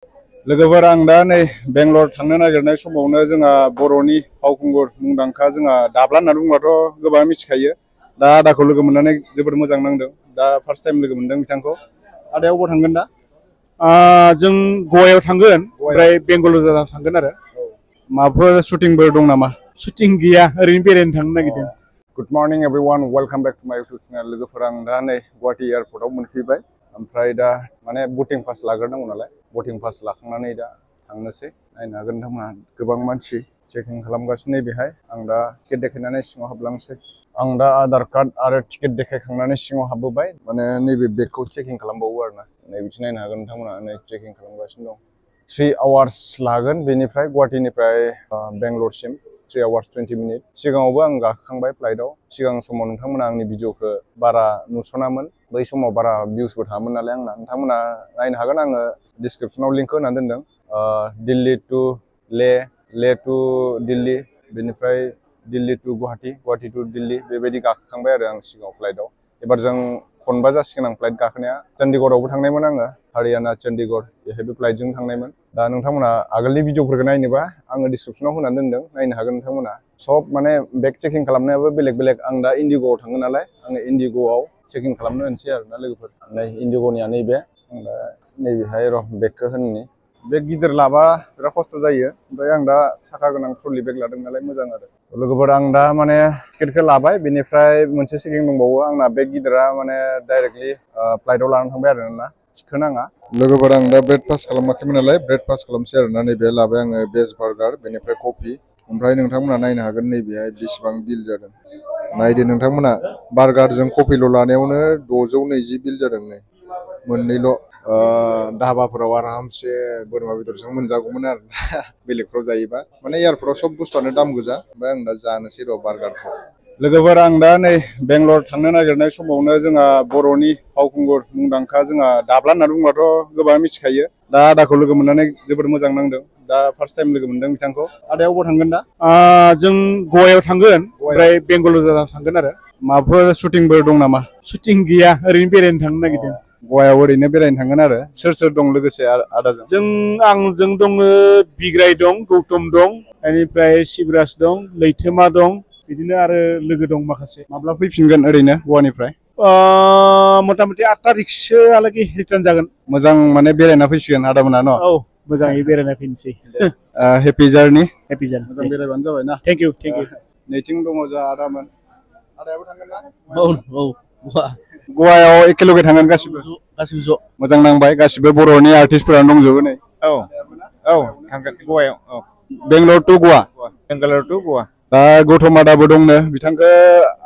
लोगोफोर आं दा नै बेंगलर थांनो नागिरनाय समावनो जोंहा बर'नि फावखुंगुर मुंदांखा जोंहा दाब्ला होनना बुंबाथ' गोबां मिथिखायो। दा आदाखौ लोगो मोननानै जोबोद मोजां नांदों। दा फार्स्ट टाइम लोगो मोनदों बिथांखौ। आदाया अबाव थांगोन दा? जों गवायाव थांगोन ओमफ्राय बेंगालुरुआव थांगोन आरो। माबाफोर शुटिंफोर दं नामा? शुटिं गैया, ओरैनो बेरायनो थांनो नागिरदों। Good morning everyone, welcome back to my YouTube channel. लोगोफोर आं दा नै गुवाहाटी एयारपर्टआव मोनफैबाय। ओमफ्राय दा माने बोटिं पास लाग्रोनांगौ नालाय, बोटिं पास लाखांनानै दा थांनोसै। नायनो हागोन नोंथांमोना गोबां मानसि चेकिं खालामगासिनो बेहाय। आं दा टिकेट देखायनानै सिङाव हाबलांसै। आं दा आधार कार्ड आरो टिकेट देखायखांनानै सिङाव हाबबोबाय। माने नैबे बेगखौ चेकिं खालामबावो आरोना। नै बिदि नायनो हागोन नोंथांमोना नै चेकिं खालामगासिनो दं। 3 आवार्स लागोन बेनिफ्राय गुवाहाटीनिफ्राय बेंगलरसिम 3 आवार्स 20 मिनिट। सिगाङावबो आं गाखोखांबाय फ्लाइटआव। सिगां समाव नोंथांमोना आंनि भिडिअखौ बारा नुसनामोन। बै समाव बारा भिउसबो थाङामोन नालाय आंना। नोंथांमोना नायनो हागोन, आङो डिसक्रिपसनाव लिंकखौ होनानै दोनदों। दिल्ली टु ले, ले टु दिल्ली, बेनिफ्राय दिल्ली टु गुवाहाटी, गुवाहाटी टु दिल्ली बेबायदि गाखोखांबाय आरो आं सिगाङाव फ्लाइटआव। एबार जों खनबा जासिगोन आं फ्लाइट गाखोनाया। चन्डीगढ़आवबो थांनायमोन आङो, हारियाना चन्डीगढ़, बेहायबो फ्लाइटजों थांनायमोन। दा नोंथांमोना आगोलनि भिडिअफोरखौ नायनोबा आङो डिसक्रिपसनाव होनानै दोनदों, नायनो हागोन नोंथांमोना। सब माने बेग चेकिं खालामनायाबो बेलेग बेलेग। आं दा इन्डिग'आव थाङो नालाय, आङो इन्डिग'आव चेकिं खालामनो होनोसै आरोना लोगोफोर। नै इन्डिग'निया नैबे, आं दा नैबेहाय र' बेगखौ होननि। बेग गिदिर लाबा बिराद खस्थ' जायो, ओमफ्राय आं दा साखा गोनां ट्रलि बेग लादों नालाय मोजां आरो। लोगोफोर आं दा माने टिकेटखौ लाबाय, बेनिफ्राय मोनसे चेकिं दंबावो। आंना बेग गिदिरा माने डाइरेक्टलि फ्लाइटआव लानानै थांबाय आरो ना, थिखोनाङा। लोगोफोर आं दा ब्रेकफास्ट खालामाखैमोन नालाय, ब्रेकफास्ट खालामसै आरोना। नैबे लाबाय आङो भेज बार्गार, बेनिफ्राय कफि। ओमफ्राय नोंथांमोना नायनो हागोन नैबेहाय बेसेबां बिल जादों। नायदो नोंथांमोना, बार्गारजों कफिल' लानायावनो 620 बिल जादों। नै मोननैल'। धाबाफोराव आरामसे बोरमा बेदरजों मोनजागौमोन आरो ना बेलेगफ्राव जायोबा। माने एयारपर्टआव सब बुस्थुआनो दाम गोजा। ओमफ्राय आं दा जानोसै र' बार्गारखौ। लोगोफोर आं दा नै बेंगलर थांनो नागिरनाय समावनो जोंहा बर'नि फावखुंगुर मुंदांखा जोंहा दाब्ला होनना बुंबाथ' गोबां मिथिखायो। दा आदाखौ लोगो मोननानै जोबोद मोजां नांदों। दा फार्स्ट टाइम लोगो मोनदों बिथांखौ। आदाया अबाव थांगोन दा? जों गवायाव थांगोन ओमफ्राय बेंगालुरुआव थांगोन आरो। माबाफोर शुटिंफोर दं नामा? शुटिं गैया, ओरैनो बेरायनो थांनो नागिरदों। गवायाव ओरैनो बेरायनो थांगोन आरो। सोर सोर दं लोगोसे आदाजों? आंजों दङ, बिग्राय दं, गौतम दं, बेनिफ्राय शिबराज दं, लैथोमा दं, बिदिनो आरो लोगो दं माखासे। माब्ला फैफिनगोन ओरैनो गवानिफ्राय? मथा मथि 8 तारिखसोहालागै रिटार्न जागोन। मोजां माने बेरायना फैसिगोन आदामोना न'? औ, मोजाङै बेरायना फैनोसै। Happy journey. Happy journey. मोजां बेरायबानो जाबाय ना। Thank you, thank you. नैथिं दङ जोंहा आदामोन। आदायाबो थांगोन ना? औ, गवायाव एखेलगे थांगोन गासिबो? गासिबो ज'। मोजां नांबाय, गासिबो बर'नि आर्टिस्टफोरानो दंजोबो नै। औ थांगोन गवायाव। औ, बेंगलर टु गवा। बेंगालर टु गवा। दा गौतम आदाबो दंनो। बिथांखौ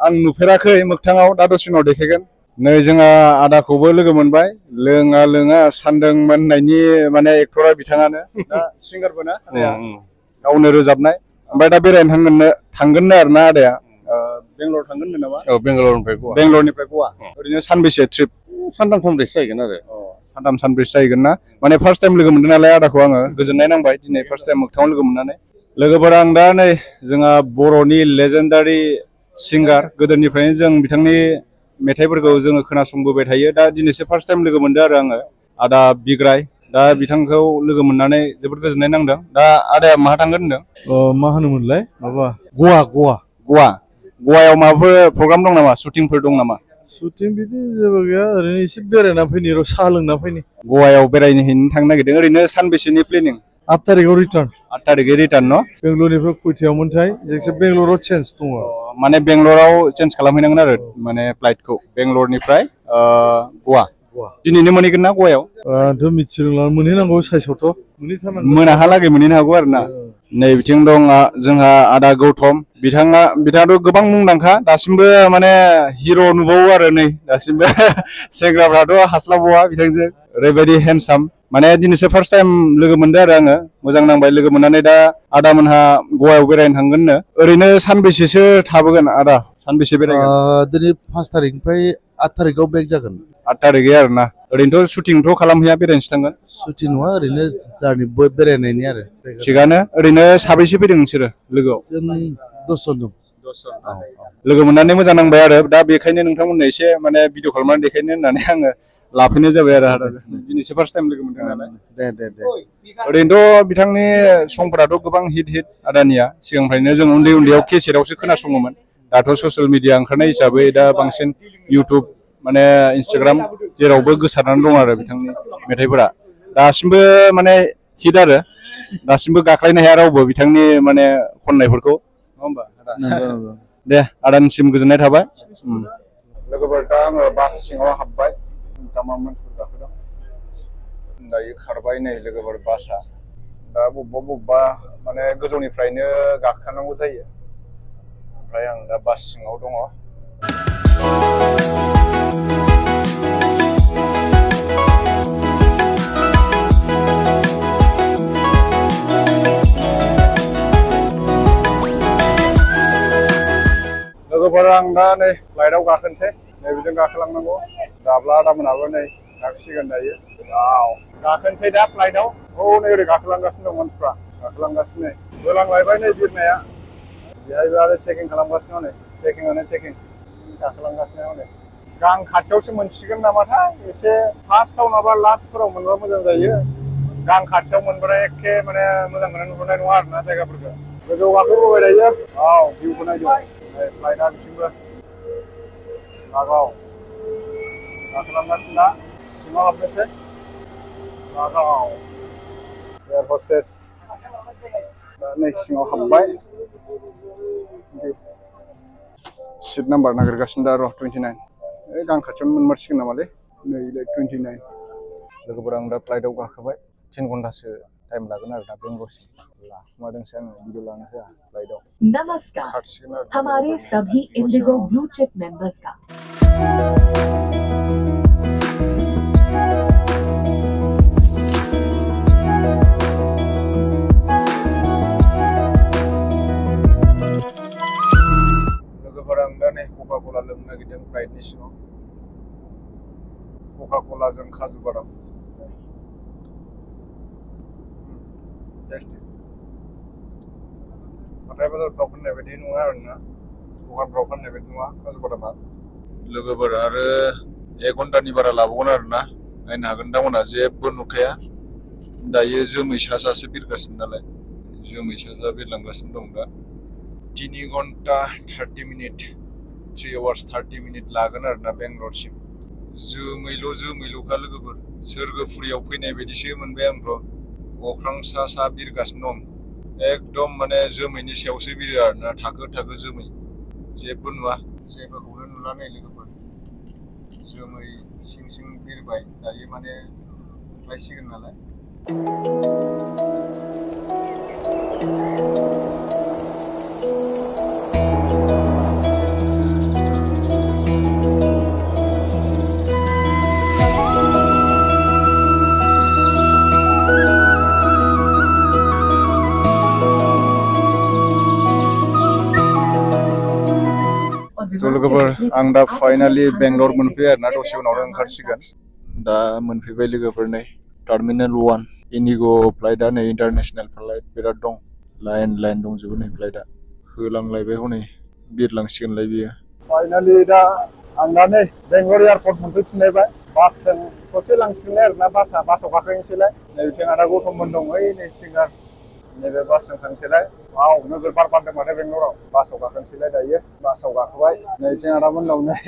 आं नुफेराखै मोगथाङाव, दा दसे उनाव देखायगोन। नै जोंहा आदाखौबो लोगो मोनबाय। लोङा लोङा सानदोंमोन होननायनि माने एक्टरा बिथाङानो। दा सिंगारबो ना आदाया, गावनो रोजाबनाय। ओमफ्राय दा बेरायनो थांगोननो आरोना आदाया। बेंगलर थांगोन होनदों नामा? औ, बेंगालरनिफ्राय गवा। बेंगलरनिफ्राय गवा। ओरैनो सानबेसे ट्रिप? सानथाम सानब्रैसो जाहैगोन आरो। सानथाम सानब्रैसो जाहैगोन ना? माने फार्स्ट टाइम लोगो मोनदों नालाय आदाखौ आङो, गोजोननाय नांबाय दिनै फार्स्ट टाइम मोगथाङाव लोगो मोननानै। लोगोफोर आं दा नै जोंहा बर'नि लेजेन्डारि सिंगार, गोदोनिफ्रायनो जों बिथांनि मेथाइफोरखौ जोङो खोनासंबोबाय थायो। दा दिनैसो फार्स्ट टाइम लोगो मोनदों आरो आङो, आदा बिग्राय। दा बिथांखौ लोगो मोननानै जोबोद गोजोननाय नांदों। दा आदाया माहा थांगोन होनदों? मा होनोमोनलाय, माबा गवा। गवायाव माबाफोर प्रग्राम दं नामा? शुटिंफोर दं नामा? शुटिं बिदि जेबो गैया, ओरैनो एसे बेरायना फैनि र', साहा लोंना फैनि। गवायाव बेरायनो थांनो नागिरदों। ओरैनो सानबेसेनि प्लेनिं? 8 तारिखआव रिटार्न। 8 तारिखै रिटार्न न'? बेंगलरनिफ्राय खयथायावमोनथाय? जायखिजाया बेंगलराव चेन्ज दङ। माने बेंगलराव चेन्ज खालामहैनांगोन आरो माने फ्लाइटखौ, बेंगलरनिफ्राय गवा। दिनैनो मोनहैगोन ना गवायाव? आंथ' मिथिरोंला, मोनहैनांगौ साइसआवथ'। मोनाहालागै मोनहैनो हागौ आरो ना। नै बिथिं दं जोंहा आदा गौतम। बिथाङाथ' गोबां मुंदांखा, दासिमबो माने हिर' नुबावो आरो नै दासिमबो। सेंग्राफ्राथ' हास्लाबबावा बिथांजों, ओरैबायदि हेन्डसाम। माने दिनैसो फार्स्ट टाइम लोगो मोनदों आरो आङो, मोजां नांबाय लोगो मोननानै। दा आदामोनहा गवायाव बेरायनो थांगोननो। ओरैनो सानबेसेसो थाबोगोन आदा? सानबेसे बेरायगोन? दिनै 5 तारिखनिफ्राय 8 तारिखआव बेक जागोन। 8 तारिखै आरो ना। ओरैनोथ' शुटिंथ' खालामहैया, बेरायनोसो थांगोन? शुटिं नङा, ओरैनो जारनि बेरायनायनि आरो। थिगानो। ओरैनो साबैसे फैदों नोंसोरो लोगोआव? जों 10 जन दं। लोगो मोननानै मोजां नांबाय आरो दा बेखायनो नोंथांमोननो एसे माने भिडिअ खालामनानै देखायनो होननानै आङो लाफैनाय जाबाय आरो आदा दिनैसो फार्स्ट टाइम लोगो मोनदों नालाय दे ओरैनोथ' बिथांनि समफोराथ' गोबां हिट आदानिया सिगांनिफ्रायनो जों उन्दै उन्दैयाव केसेटआवसो खोनासङोमोन दाथ' ससियेल मिडिया ओंखारनाय हिसाबै दा बांसिन इउटुब माने इन्सटाग्राम जेरावबो गोसारनानै दं आरो बिथांनि मेथाइफोरा दासिमबो माने हिट आरो दासिमबो गाख्लायनो हाया रावबो बिथांनि माने खननायफोरखौ नङा होमबा आदा दे आदानिसिम गोजोननाय थाबाय लोगोफोर दा आङो बास सिङाव हाबबाय दामा मानसिफोर गाखोदों दायो खारबाय नै लोगोफोर बासआ दा बबेबा माने गोजौनिफ्रायनो गाखोनांगौ जायो ओमफ्राय आं दा बास सिङाव दङ लोगोफोर आं दा नै फ्लाइटआव गाखोनोसै नैबेजों गाखोलांनांगौ दाब्ला आदामोनाबो नै गाखोसिगोन दायो गाखोनोसै दा फ्लाइटआव नै ओरै गाखोलांगासिनो दं मानसिफ्रा गाखोलांगासिनो होलांलायबाय नै बिरनाया बेहायबो आरो चेकिं खालामगासिनो नै चेकिंआनो चेकिं गाखोलांगासिनो हनै गां खाथियावसो मोनसिगोन नामाथाय एसे फार्स्टआव नङाबा लास्टफोराव मोनबा मोजां जायो गां खाथियाव मोनबाथाय एखे माने मोजांखौनो नुहुरनाय नङा आरोना जायगाफोरखौ गोजौ गाखोबोबाय दायो भिउखौ नायदो फ्लाइटआ बिथिंबो लागाव गाखोलांगासिनो दा सिङाव हाबनोसै लागाव एयार हस्टेस दा नै सिङाव हाबबाय सिट नाम्बार नागिरगासिनो दा र' 29 गां खाथियावनो मोनमारसिगोन नामालै नै 29 लोगोफोर आं दा फ्लाइटआव गाखोबाय 3 घन्टासो टाइम लागोन आरो दा बेंगलसिम लाखुमादोंसै आङो भिडिअ लानो होआ फ्लाइटआव नमस्कार हमारे सभी इंडिगो ब्लू चिप मेंबर्स का लोगोफोर आं दा नै कका कला लोंनो नागिरदों फ्लाइटनि सिङाव कका कलाजों काजु बादाम टेस्टि हाथाय बाजारफ्राव फाननाय बायदि नङा आरोना दखानफ्राव फाननाय बायदि नङा काजु बादामा लोगोफोर आरो 1 घन्टानि बारा लाबावगोन आरोना नायनो हागोन नोंथांमोना जेबो नुखाया दायो जोमै सासो बिरगासिनो नालाय जोमै सासा बिरलांगासिनो दं दा 3 घन्टा 30 मिनिट 3 आवार्स 30 मिनिट लागोन आरोना बेंगलरसिम जोमैल'खा लोगोफोर सोरगोफुरियाव फैनाय बायदिसो मोनबाय आंथ' अख्रां सा बिरगासिनो दं एकदम माने जोमैनि सायावसो बिरो आरोना थाखो थाखो जोमै जेबो नुवा जेबोखौनो नुला नै लोगोफोर जोमै सिं बिरबाय दायो माने ओंख्लायसिगोन नालाय लोगोफोर आं दा फाइनालि बेंगलर मोनफैबाय आरोना दसे उनावनो ओंखारसिगोन दा मोनफैबाय लोगोफोर नै टार्मिनेल 1 इन्डिग' फ्लाइटआ नै इन्टारनेसनेल फ्लाइट बिराद दं लाइन दंजोबो नै फ्लाइटआ होलांलायबाय हनै बिरलांसिगोनलाय बियो फाइनालि दा आं दा नै बेंगलर एयारपर्ट मोनफैफिनलायबाय बासजों ससे लांसिगोनलाय आरोना बासाव गाखोनोसैलाय नै बिथिं आदा गौतममोन दं ओइ नै सिंगार नैबे बासजों थांसैलाय नोगोर बार बारदों माथो बेंगलराव बासाव गाखोनोसैलाय दायो बासाव गाखोबाय नै बिथिं आदामोन दं नै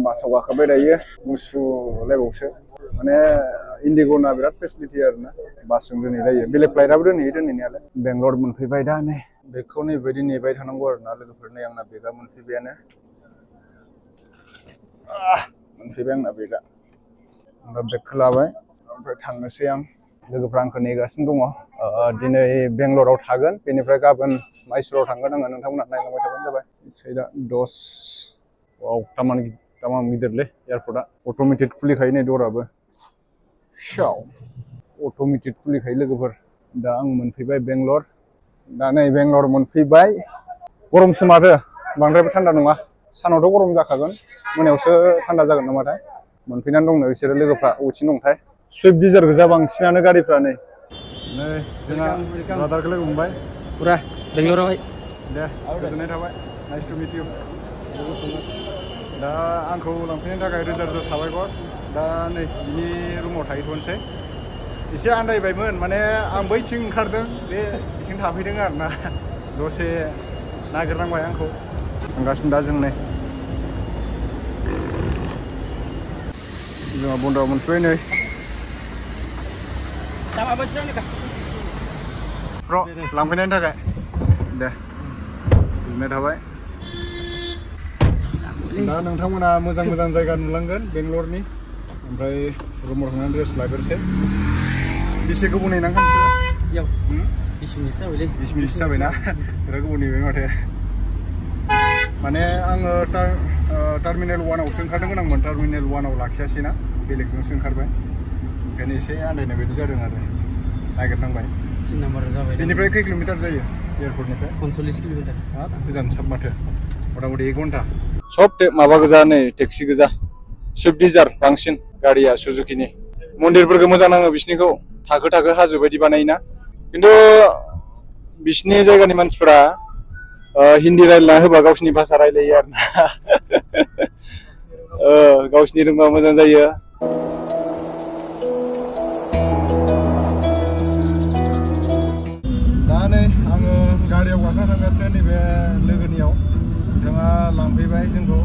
बासाव गाखोबाय दायो गुसुलायबावसो माने इन्डिग'ना बिराद फेसिलिटि आरोना बासजों दोनहैलायो बेलेग फ्लाइटआबो दोनहैयो दोनहैनायालाय बेंगलर मोनफैबाय दा नै बेगखौ नैबायदि नेबाय थानांगौ आरोना लोगोफोर नै आंना बेगा मोनफैबायानो मोनफैबाय आंना बेगा आं दा बेगखौ लाबाय ओमफ्राय थांनोसै आं लोगोफ्रा आंखौ नेगासिनो दङ दिनै बेंगलराव थागोन बेनिफ्राय गाबोन माइसुराव थांगोन आङो नोंथांमोना नायलांबाय थाबानो जाबाय साइडआ तामाम गिदिरलै एयारपर्टआ अट'मेटिक खुलिखायो नै दराबो अट'मेटिक खुलिखायो लोगोफोर दा आं मोनफैबाय बेंगलर दा नै बेंगलर मोनफैबाय गरमसो माथो बांद्रायबो थान्दा नङा सानावथ' गरम जाखागोन मोनायावसो थान्दा जागोन नामाथाय मोनफैनानै दंनो बिसोरो लोगोफ्रा अबेथिं दंथाय सुइफ्ट डिजार गोजा बांसिनानो गारिफ्रा नै जोंहा ब्रादारखौ लोगो मोनबाय पुरा बेंगलरावहाय दे गोजोननाय थाबाय नाइस टु मिट इउ दा आंखौ लांफैनायनि थाखाय रोजा रोजा साबायखर दा नै बिनि रुमाव थाहैथ'नोसै एसे आन्दायबायमोन माने आं बैथिं ओंखारदों बे बिथिं थाफैदों आरोना दसे नागिरनांबाय आंखौ थांगासिनो दा जों नै जोंहा बन्द'आव मोनफैबाय नै लांफैनायनि थाखाय दे गोजोननाय थाबाय दा नोंथांमोना मोजां मोजां जायगा नुलांगोन बेंगलरनि ओमफ्राय रुमाव थांनानै रेस्ट लाग्रोसै बेसे गोबाव नेनांगोन नोंसोरो 20 मिनिटसो जाबायलै 20 मिनिटसो जाबायना बिराद गोबाव नेबाय माथो माने आङो टार्मिनेल 1 आवसो ओंखारदोंमोन आंमोन टार्मिनेल 1 आव लाखियासै ना बेलेगजोंसो ओंखारबाय ओंखायनो एसे आन्दायनाय बायदि जादों आरो नागिरनांबाय 3 नाम्बार जाबाय बेनिफ्राय खै किल'मिटार जायो एयारपर्टनिफ्राय 45 किल'मिटार हाब गोजान साब माथो मथा मथि 1 घन्टा सब माबा गोजा नै टेक्सि गोजा स्विफ्ट डिजार बांसिन गारिया सुजुकिनि मन्दिरफोरखौ मोजां नाङो बिसिनिखौ थाखो थाखो हाजो बायदि बानायोना खिन्थु बिसिनि जायगानि मानसिफोरा हिन्दी रायलायना होबा गावसिनि भाषा रायलायो आरोना गावसिनि रोंबा मोजां जायो दा नै आङो गारियाव गाखोना थांगासिनो नैबे लोगोनियाव बिथाङा लांफैबाय जोंखौ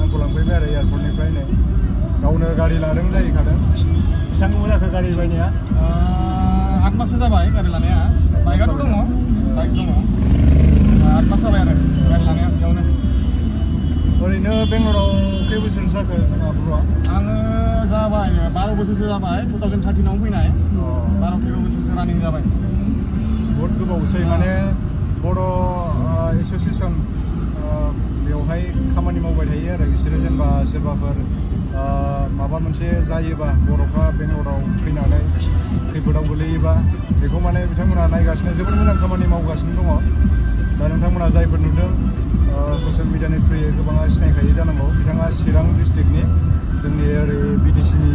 आंखौ लांफैबाय आरो एयारपर्टनिफ्राय नै गावनो गारि लादों जाहैखादों बेसेबां गोबाव जाखो गारि बायनाया 8 माससो जाबाय गारि लानाया बाइकआथ' दङ बाइक दङ 8 मास जाबाय आरो गारि लानाया बेयावनो ओरैनो बेंगलराव खै बोसोर जाखो जोंहा बर'आ आङो जाबाय 12 बोसोरसो जाबाय 2013 आव फैनाय 12-13 बोसोरसो रानिं जाबाय बहुत गोबावसै माने बर' एस'सिएसन बेवहाय खामानि मावबाय थायो आरो बिसोरो जेनेबा सोरबाफोर माबा मोनसे जायोबा बर'फ्रा बेंगलराव फैनानै खैफोदाव गोलैयोबा बेखौ माने बिथांमोना नायगासिनो जोबोद मोजां खामानि मावगासिनो दङ दा नोंथांमोना जायफोर नुदों ससियेल मिडियानि थ्रुयै गोबाङा सिनायखायो जानांगौ बिथाङा चिरां डिस्ट्रिक्टनि जोंनि ओरै बिटिसिनि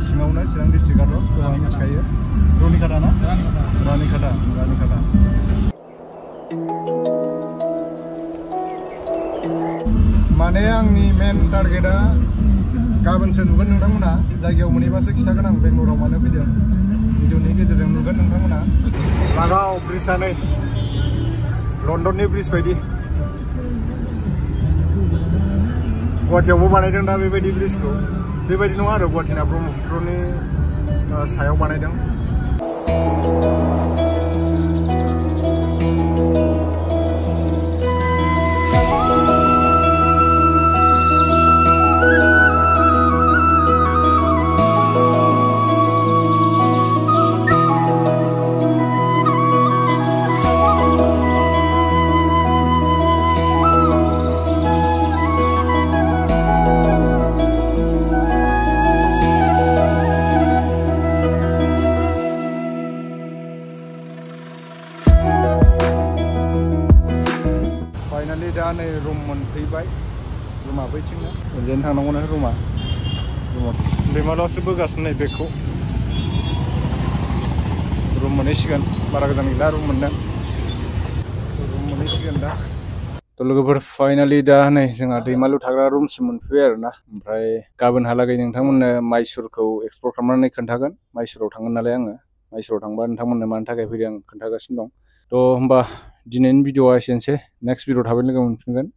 सिङावनो चिरां डिस्ट्रिक्टआथ' गोबां मिथिखायो रनिखाटा ना रानिखाटा माने आंनि मेन टारगेटआ गाबोनसो नुगोन नोंथांमोना जायगायाव मोनहैबासो खिन्थागोन आं बेंगलराव मानो फैदों भिडिअनि गेजेरजों नुगोन नोंथांमोना लागाव ब्रिजआ नै लन्डननि ब्रिज बायदि गुवाहाटियावबो बानायदों दा बेबायदि ब्रिजखौ बेबायदि नङा आरो गुवाहाटिना ब्रह्मपुत्रनि सायाव बानायदों फाइनालि दा नै रुम मोनफैबाय रुमा बैथिंनो ओरैनो थांनांगौनो रुमाव दैमालुआसो बोगासिनो नै बेगखौ रुम मोनहैसिगोन बारा गोजान गैला रुम मोनहैसिगोन दा थ' लोगोफोर फाइनालि दा नै जोंहा दैमालु थाग्रा रुमसिम मोनफैबाय आरोना ओमफ्राय गाबोनहालागै नोंथांमोननो माइसुरखौ एक्सप्लर खालामनानै खोन्थागोन माइसुराव थांगोन नालाय आङो माइसुराव थांबा नोंथांमोननो मानि थाखाय फैदों आं खोन्थागासिनो दं थ' होमबा दिनैनि भिडिअआ एसेनोसै नेक्स्ट भिडिअ थाबैनो लोगो मोनफिनगोन